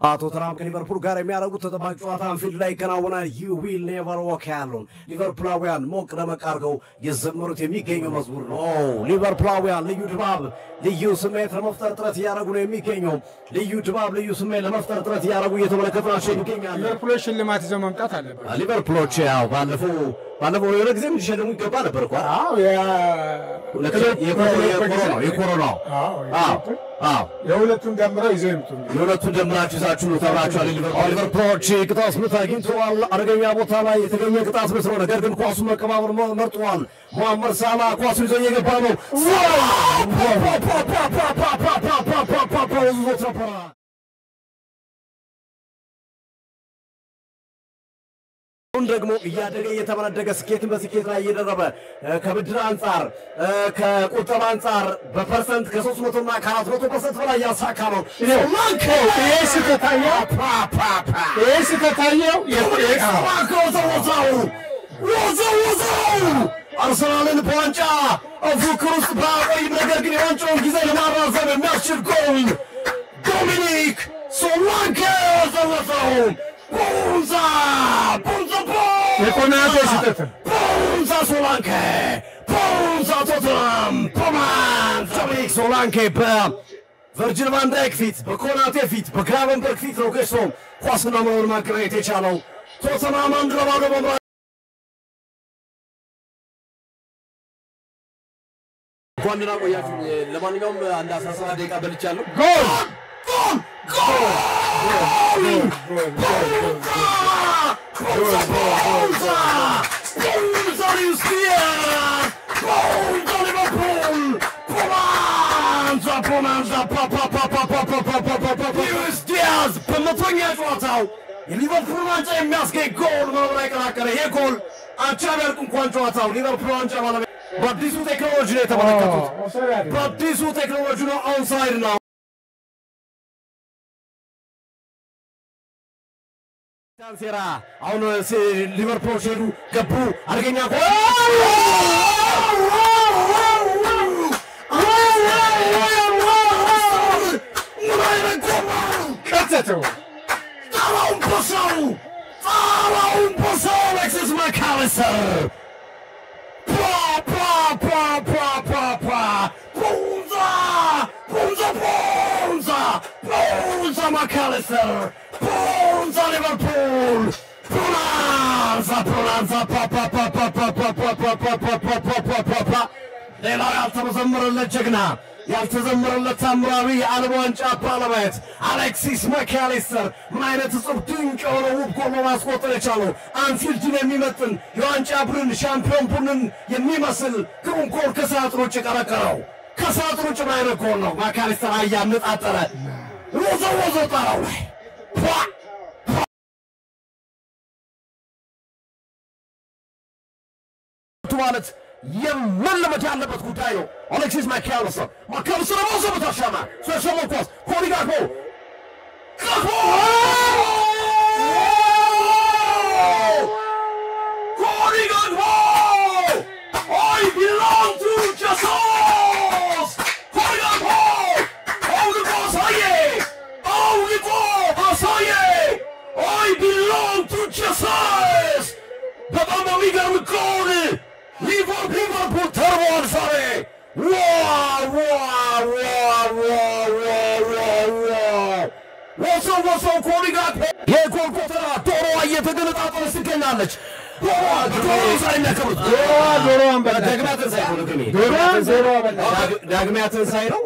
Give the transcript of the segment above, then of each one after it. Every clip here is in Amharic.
ቶተንሃም ከሊቨርፑል ጋር የሚያደርጉት ተጠባቂ ጨዋታ አንፊልድ ላይ ይከናወናል። you will never walk alone ሊቨርፑላውያን ሞቅ ደመቅ አድርገው የዘመሩት የሚገኘው መዝሙር ነው። ሊቨርፑላውያን ልዩ ድባብ ልዩ ስሜት ለመፍጠር ጥረት እያደረጉ ነው የሚገኘው። ልዩ ድባብ ልዩ ስሜት ለመፍጠር ጥረት እያደረጉ እየተመለከትናቸው ይገኛሉ። ሊቨርፑል ሽልማት ይዘው መምጣት አለበት። ሊቨርፑሎች ያው ባለፈው የሆነ ጊዜ ሊሸለሙ ይገባ ነበር እኮ የኮሮናው የሁለቱን ደምረው ይዘው ይምጡ። የሁለቱን ደምራችሁ ይዛችሁ ነው ተብላችኋል። ሊቨርፑሎች ቅጣት ምት አግኝተዋል። አደገኛ ቦታ ላይ የተገኘ ቅጣት ምት ነው። ነገር ግን ኳሱን መቀባበል መርጧል። ሙሐመድ ሳላ ኳሱን ይዞ እየገባ ነው። አሁን ደግሞ እያደገ እየተመነደገ ስኬትን በስኬት ላይ እየደረበ ከብድር አንጻር ከቁጠባ አንጻር በፐርሰንት ከ300 እና ከ400% በላይ ያሳካ ነው። አርሰናልን በዋንጫ ፉክክር ውስጥ ባቆይም ነገር ግን የዋንጫውን ጊዜ ለማራዘም የሚያስችል ጎል ዶሚኒክ ሶላንኬ ያዘወተው Bonza የኮናቴ ስህተት Bonza Solanke Bonza Tottenham ዶሚኒክ ሶላንኬ በቨርጂል ቫን ዳይክ ፊት በኮናቴ ፊት በግራቨንበርግ ፊት ነው ገሶ ኳስና መሆን ማከራየት የቻለው ቶተንሃም 1-0 በመምራት ጓንና ቆያችሁ። ለማንኛውም አንድ 17 ደቂቃ በልቻለሁ። ጎል በመቶኛ ጨዋታው የሊቨርፑል ዋንጫ የሚያስገኝ ጎል ነው የቀላቀለ። ይሄ ጎል አቻ ቢያልቅ እንኳን ጨዋታው ሊቨርፑል ዋንጫ ባለቤት በአዲሱ ቴክኖሎጂ ነው የተመለከቱት። በአዲሱ ቴክኖሎጂ ነው። አውትሳይድ ነው። ካንሴራ አሁን ሊቨርፑል ሄዱ ገቡ አደገኛ ጎል ከተተው ጣላውን ፖሳው አሌክሲስ ማካሊስተር Bonza McAllister Bonza Liverpool ሌላ ያልተዘመረለት ጀግና ያልተዘመረለት ታምራዊ የዓለም ዋንጫ ባለቤት አሌክሲስ ማካሊስተር ምን አይነት እጹብ ድንቅ የሆነ ውብ ጎል ማስቆጠር የቻለው አንፊልድን የሚመጥን የዋንጫ ቡድን ሻምፒዮን ቡድንን የሚመስል ግሩም ጎል ከሳጥን ውጭ ቀረቀረው። ከሳጥን ውጭ ምን አይነት ጎል ነው! ማካሊስተር አያነጣጠረ ወዘወዘ ጣራው ላይ ማለት የመለመድ ያለበት ጉዳይ ነው። አሌክሲስ ማካሊስተር ደግሞ በታሻማ ሶሻል ኳስ ኮዲ ጋክፖ I belong to Jesus. Cody Gakpo I belong to Jesus. በጣም የሚገርም ጎል ሊቨርፑል ተርቧል ዛሬ። ወሰው ኮዲ ጋክፖ የጎል ቆጠራ ዶሮዋ እየተገነጣጠለች ትገኛለች። ዳግሚያ ትንሣኤ ነው።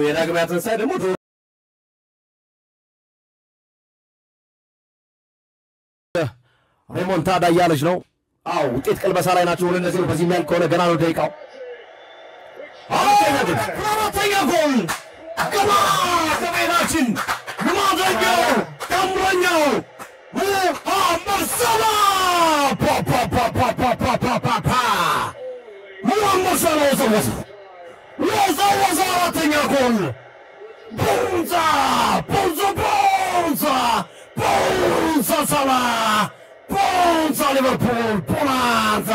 የዳግሚያ ትንሣኤ ደግሞ ሬሞንታዳ እያለች ነው። ውጤት ቅልበሳ ላይ ናቸው። ለነዚህ በዚህ የሚያልቅ ከሆነ ገና ነው ደቂቃው። አራተኛ ጎል ገና ከቤታችን ማዘኛው ታምረኛው ሙሐመድ ሳላ ሙሐመድ ሳላ ወዘወዘ አራተኛ ጎል ቦንዛ ሳላ ቦንዛ ሊቨርፑል ቦናንዛ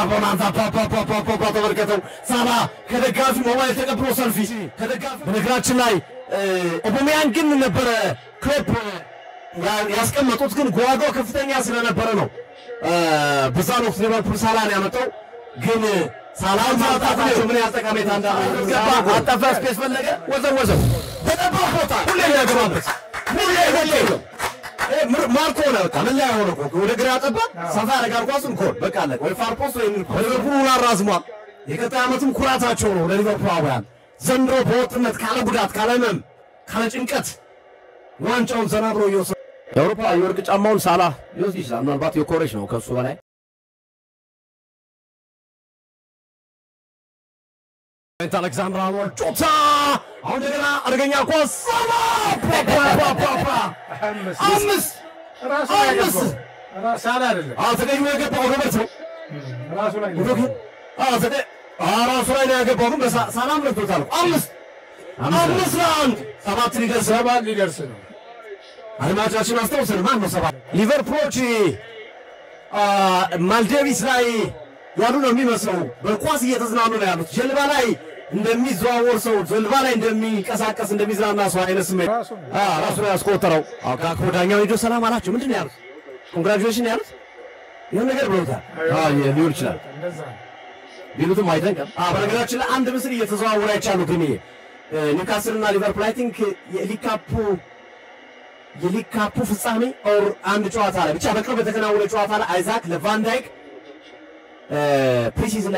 ተመልከተው። ሳላ ከደጋፊ ሞባይል ተቀብሎ ሰልፊ ከደጋፊ በነገራችን ላይ ኦባሜያንግን ነበረ ክሎፕ ያስቀመጡት ግን ዋጋው ከፍተኛ ስለነበረ ነው። በዛን ወቅት ሊቨርፑል ሳላን ያመጣው ግን ሳላን ማጣታቸው ምን ያህል ጠቀሜታ እንዳለው ገባ። አጠፋ ስፔስ ፈለገ ወዘወዘው በጠባብ ቦታ ሁሌ ያገባበት ሁሌ ማርኮ ነው በቃ ምን ላይ ሆነ እኮ ወደ ግራ ያጠባ ሰፋ ያደርጋል ኳሱን ኮል በቃ አለ ወይ ፋርፖስ ወይ ሊቨርፑል አራዝሟል። የቀጣይ ዓመትም ኩራታቸው ነው ለሊቨርፑላውያን ዘንድሮ በወጥነት ካለ ጉዳት ካለ ህመም ካለ ጭንቀት ዋንጫውን ዘና ብሎ ይወስዳል። የአውሮፓ የወርቅ ጫማውን ሳላ ይወስድ ይችላል። ምናልባት የኮሬሽ ነው ከሱ በላይ አሌክሳንድር አርኖልድ ጮታ አሁን እንደገና አደገኛ ኳስ አምስት ራሱ አይደለም ተገኙ የገባው ሮበርት ነው ራሱ ላይ ራሱ ላይ ያገባው ግን ሳላም ለቶታል። አምስት ለአንድ ሰባት ሊደርስ ነው። አድማጫችን አስተውሰን ማን ነው ሰባት ሊቨርፑሎች ማልዴቪስ ላይ ያሉ ነው የሚመስለው። በኳስ እየተዝናኑ ነው ያሉት። ጀልባ ላይ እንደሚዘዋወር ሰው ጀልባ ላይ እንደሚንቀሳቀስ እንደሚዝናና ሰው አይነት ስሜት ራሱ ላይ ያስቆጠረው። አካኮ ዳኛው ሄዶ ሰላም አላቸው። ምንድን ነው ያሉት? ኮንግራቹሌሽን ያሉት ይሄን ነገር ብለውታል። ሊሆን ይችላል ቢሉትም አይደንቅም። በነገራችን ላይ አንድ ምስል እየተዘዋወረ አይቻሉ ግን ኒውካስል እና ሊቨርፑል አይ ቲንክ የሊግ ካፑ ፍጻሜ ኦር አንድ ጨዋታ ላይ ብቻ በቅርብ የተከናወነ ጨዋታ ላይ አይዛክ ለቫን ዳይክ ፕሪሲዝን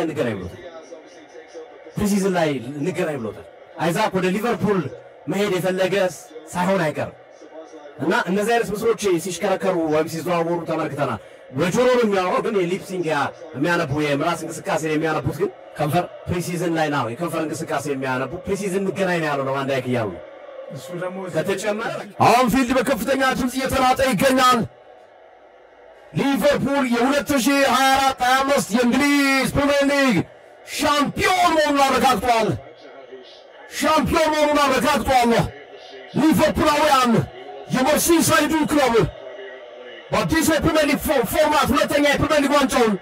ላይ ንገራኝ ብሎታል። አይዛክ ወደ ሊቨርፑል መሄድ የፈለገ ሳይሆን አይቀርም እና እነዚህ አይነት ምስሎች ሲሽከረከሩ ወይም ሲዘዋወሩ ተመልክተናል። በጆሮ ነው የሚያወራው ግን የሊፕሲንግ የሚያነቡ የምላስ እንቅስቃሴ የሚያነቡት ግን ከንፈር ፕሪሲዝን ላይ ነው የከንፈር እንቅስቃሴ የሚያነቡ ፕሪሲዝን እንገናኝ ነው ያለው ዋን ዳይክ እያሉ እሱ ደግሞ ከተጨመረ አንፊልድ በከፍተኛ ድምጽ እየተናጠ ይገኛል። ሊቨርፑል የ2024-25 የእንግሊዝ ፕሪሚየር ሊግ ሻምፒዮን መሆኑን አረጋግጧል። ሊቨርፑላውያን የመርሲሳይዱ ክለብ በአዲስ የፕሪሚየር ሊግ ፎርማት ሁለተኛ የፕሪሚየር ሊግ ዋንጫውን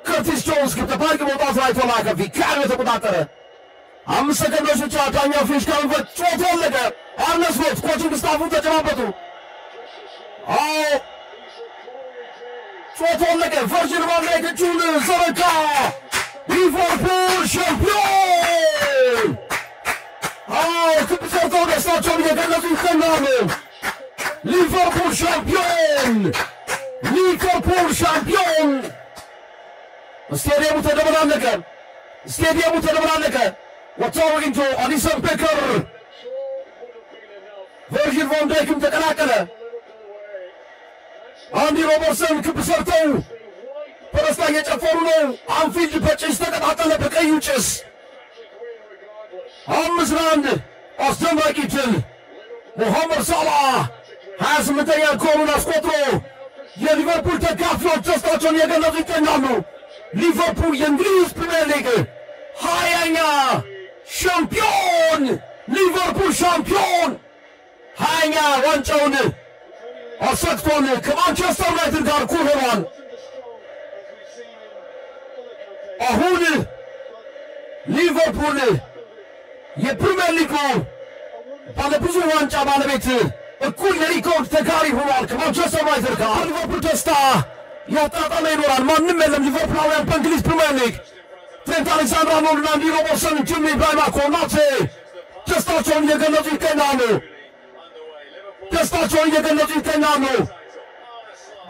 ከርቲስ ጆንስ ከተባረከ መውጣት ላይ ተላከ ቪካሪዮ ተቆጣጠረ። 5 ሰከንዶች ብቻ ዳኛው ፊሽካውን በጮት ወለቀ። አርነ ስሎት ኮቺንግ ስታፉን ተጨባበጡ። ጮት ወለቀ። ቨርጂል ቫን ዳይክ እጁን ዘረጋ። ሊቨርፑል ሻምፒዮን! ክብ ሰርተው ደስታቸውን እየገለጹ ይገኛሉ። ሊቨርፑል ሻምፒዮን! ስቴዲየሙ ተደበላለቀ። ወጥተው ኢንቶ አሊሰን ቤከር ቨርጂል ቫን ዳይክም ተቀላቀለ። አንዲ ሮበርትሰን ክብ ሰርተው በደስታ እየጨፈሩ ነው። አንፊልድ በጭስ ተቀጣጠለ፣ በቀዩ ጭስ 5-1 አስደናቂ ድል። ሞሐመድ ሳላህ 28ኛ ጎሉን አስቆጥሮ የሊቨርፑል ደጋፊዎች ደስታቸውን እየገለጹ ይገኛሉ። ሊቨርፑል የእንግሊዝ ፕሪሚየር ሊግ 20ኛ ሻምፒዮን! ሊቨርፑል ሻምፒዮን! 20ኛ ዋንጫውን አሳክቷል። ከማንቸስተር ዩናይትድ ጋር እኩል ሆኗል። አሁን ሊቨርፑል የፕሪሚየር ሊጉ ባለብዙ ዋንጫ ባለቤት እኩል የሪኮርድ ተጋሪ ሆኗል ከማንቸስተር ዩናይትድ ጋር። ሊቨርፑል ደስታ ያጣጣመ ይኖራል። ማንም የለም ሊቨርፑላውያን በእንግሊዝ ፕሪሚየር ሊግ ትሬንት አሌክሳንደር አርኖልድ እና አንዲ ሮበርትሰን ጂሚ ኢብራሂማ ኮናቴ ደስታቸውን እየገለጹ ይገኛሉ።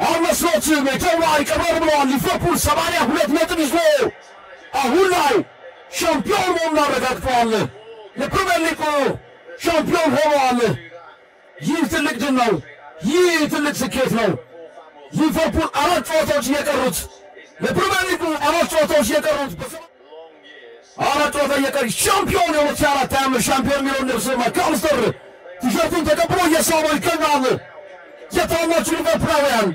አርነ ስሎት ሜዳው ላይ ቀብረር ብለዋል። ሊቨርፑል 82 ነጥብ ይዞ አሁን ላይ ሻምፒዮን መሆኑን አረጋግጠዋል። የፕሪሚየር ሊጉ ሻምፒዮን ሆነዋል። ይህ ትልቅ ድል ነው። ይህ ትልቅ ስኬት ነው። ሊቨርፑል 4 ጨዋታዎች እየቀሩት ለፕሪሚየር ሊጉ 4 ጨዋታዎች እየቀሩት ሻምፒዮን የ2024-25 ሻምፒዮን የሚለውን ልብስ ማካልስተር ቲሸርቱን ተቀብሎ እየሳመው ይገኛል። የታላችሁ ሊቨርፑላውያን፣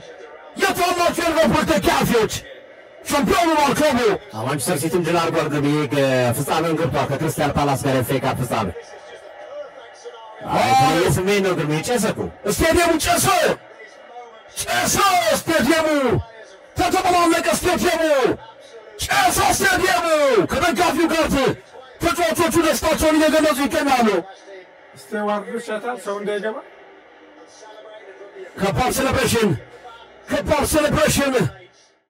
የታላችሁ የሊቨርፑል ደጋፊዎች ሻምፒዮኑ ማልኮቡ ማንቸስተር ሲቲም ድል አድርጓል። ግን ይሄ ፍጻሜውን ገብቷል ከክሪስታል ፓላስ ጋር የኤፍ ኤ ካፕ ፍጻሜ ስሜት ነው። ግን ጨሰ እኮ ስቴዲየሙ ጨሰ። ስቴዲየሙ ተተበላለቀ። ስቴዲየሙ ከደጋፊው ጋር ተጫዋቾቹ ደስታቸውን እየገለጹ ይገኛሉ። ስቴዋርዱ ሸታል ሰው እንዳይገባ ከባድ ሴሌብሬሽን